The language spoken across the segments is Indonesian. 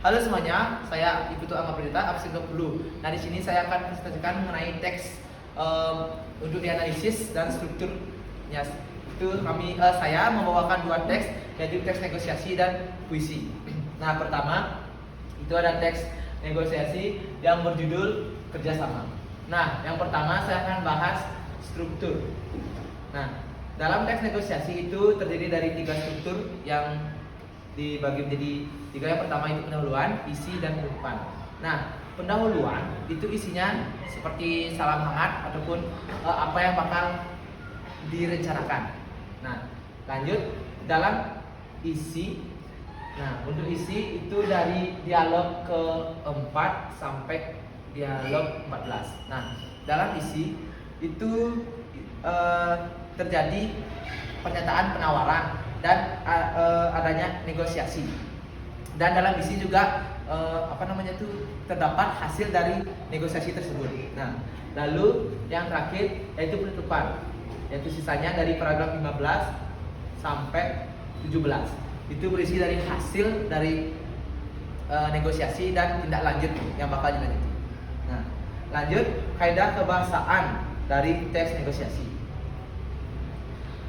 Halo semuanya, saya Iputu Angga Pradita, absen 20. Nah, di sini saya akan presentasikan mengenai teks untuk dianalisis dan strukturnya. Saya membawakan dua teks, yaitu teks negosiasi dan puisi. Nah, pertama itu ada teks negosiasi yang berjudul kerjasama. Nah, yang pertama saya akan bahas struktur. Nah, dalam teks negosiasi itu terdiri dari 3 struktur yang dibagi menjadi 3. Yang pertama itu pendahuluan, isi, dan penutupan. Nah, pendahuluan itu isinya seperti salam hangat ataupun apa yang bakal direncanakan. Nah, lanjut dalam isi. Nah, untuk isi itu dari dialog ke-4 sampai dialog 14. Nah, dalam isi itu terjadi pernyataan penawaran dan adanya negosiasi. Dan dalam isi juga terdapat hasil dari negosiasi tersebut. Nah, lalu yang terakhir yaitu penutupan, yaitu sisanya dari paragraf 15 sampai 17. Itu berisi dari hasil dari negosiasi dan tindak lanjut yang bakal dilanjuti. Nah, lanjut kaidah kebahasaan dari teks negosiasi.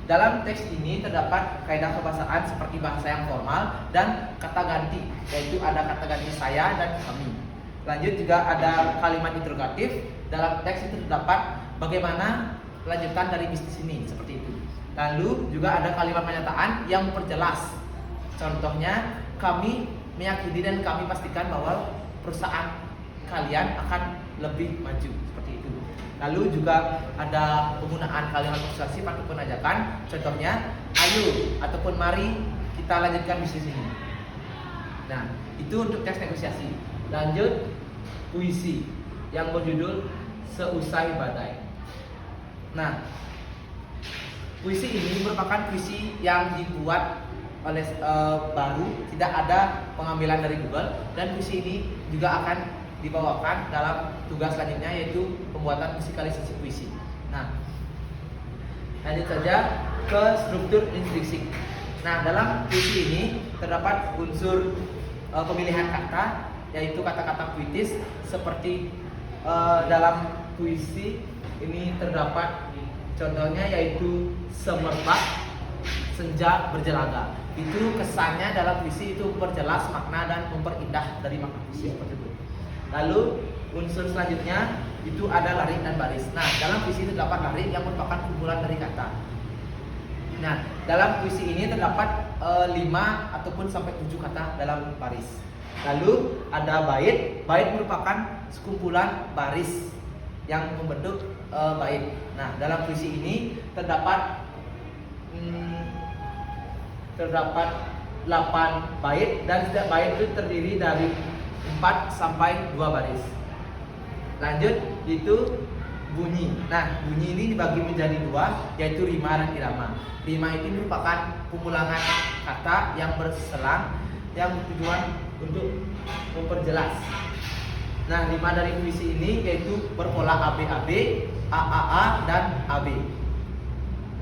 Dalam teks ini terdapat kaidah kebahasaan seperti bahasa yang formal dan kata ganti, yaitu ada kata ganti saya dan kami. Lanjut juga ada kalimat interrogatif. Dalam teks itu terdapat bagaimana lanjutan dari bisnis ini, seperti itu. Lalu juga ada kalimat pernyataan yang memperjelas. Contohnya, kami meyakini dan kami pastikan bahwa perusahaan kalian akan lebih maju, seperti itu. Lalu juga ada penggunaan kalimat persuasif ataupun ajakan. Contohnya, ayo ataupun mari kita lanjutkan bisnis ini. Nah, itu untuk teks negosiasi. Lanjut puisi yang berjudul Seusai Badai. Nah, puisi ini merupakan puisi yang dibuat oleh baru, tidak ada pengambilan dari Google, dan puisi ini juga akan dibawakan dalam tugas selanjutnya, yaitu pembuatan musikalisasi puisi. Nah, lanjut saja ke struktur intrinsik. Nah, dalam puisi ini terdapat unsur pemilihan kata, yaitu kata-kata puitis. Seperti dalam puisi ini terdapat contohnya, yaitu semerbak, senja berjelaga. Itu kesannya dalam puisi itu memperjelas makna dan memperindah dari makna puisi seperti itu. Lalu unsur selanjutnya itu ada larik dan baris. Nah, dalam puisi itu terdapat larik yang merupakan kumpulan dari kata. Nah, dalam puisi ini terdapat 5 ataupun sampai 7 kata dalam baris. Lalu ada bait. Bait merupakan sekumpulan baris yang membentuk bait. Nah, dalam puisi ini terdapat 8 bait, dan setiap bait itu terdiri dari 4 sampai 2 baris. Lanjut itu bunyi. Nah, bunyi ini dibagi menjadi 2, yaitu rima dan irama. Rima ini merupakan kumpulan kata yang berselang yang bertujuan untuk memperjelas. Nah, rima dari puisi ini yaitu berpola ABAB, AAA, dan AB.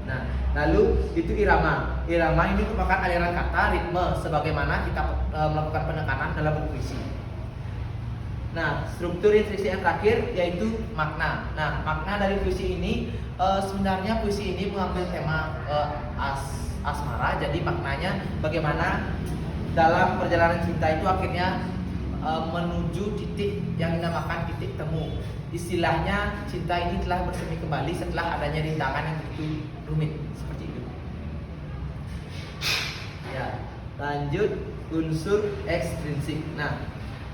Nah, lalu itu irama. Irama ini merupakan aliran kata ritme sebagaimana kita melakukan penekanan dalam berpuisi. Nah, struktur intrinsik yang terakhir yaitu makna. Nah, makna dari puisi ini sebenarnya puisi ini mengambil tema asmara. Jadi maknanya bagaimana dalam perjalanan cinta itu akhirnya menuju titik yang dinamakan titik temu. Istilahnya cinta ini telah bersemi kembali setelah adanya rintangan yang begitu rumit, seperti itu. Ya, lanjut unsur ekstrinsik. Nah,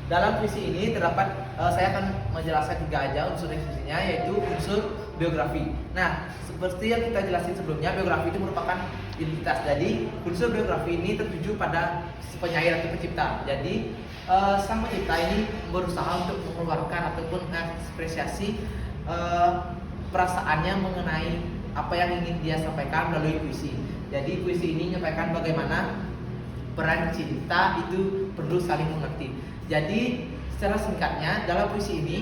dalam puisi ini terdapat saya akan menjelaskan 3 aja unsur ekstrinsiknya, yaitu unsur biografi. Nah, seperti yang kita jelasin sebelumnya, biografi itu merupakan identitas. Jadi unsur biografi ini tertuju pada penyair atau pencipta. Jadi sang pencipta ini berusaha untuk mengeluarkan ataupun mengapresiasi perasaannya mengenai apa yang ingin dia sampaikan melalui puisi. Jadi puisi ini menyampaikan bagaimana peran cinta itu perlu saling mengerti. Jadi secara singkatnya dalam puisi ini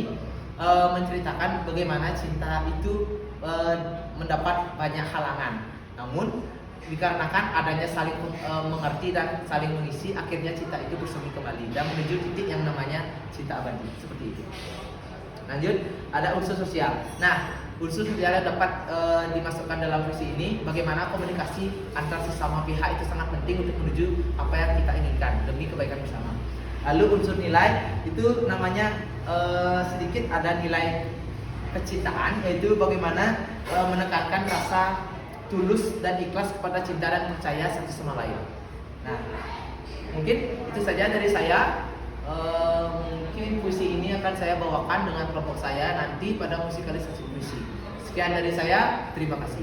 menceritakan bagaimana cinta itu mendapat banyak halangan. Namun dikarenakan adanya saling mengerti dan saling mengisi, akhirnya cinta itu bersemi kembali dan menuju titik yang namanya cinta abadi, seperti itu. Lanjut, ada unsur sosial. Nah, unsur sosial yang dapat dimasukkan dalam visi ini, bagaimana komunikasi antar sesama pihak itu sangat penting untuk menuju apa yang kita inginkan demi kebaikan bersama. Lalu unsur nilai itu namanya sedikit ada nilai kecintaan, yaitu bagaimana menekankan rasa tulus dan ikhlas kepada cinta dan percaya satu sama lain. Nah, mungkin itu saja dari saya. Mungkin puisi ini akan saya bawakan dengan kelompok saya nanti pada musikalisasi puisi. Sekian dari saya, terima kasih.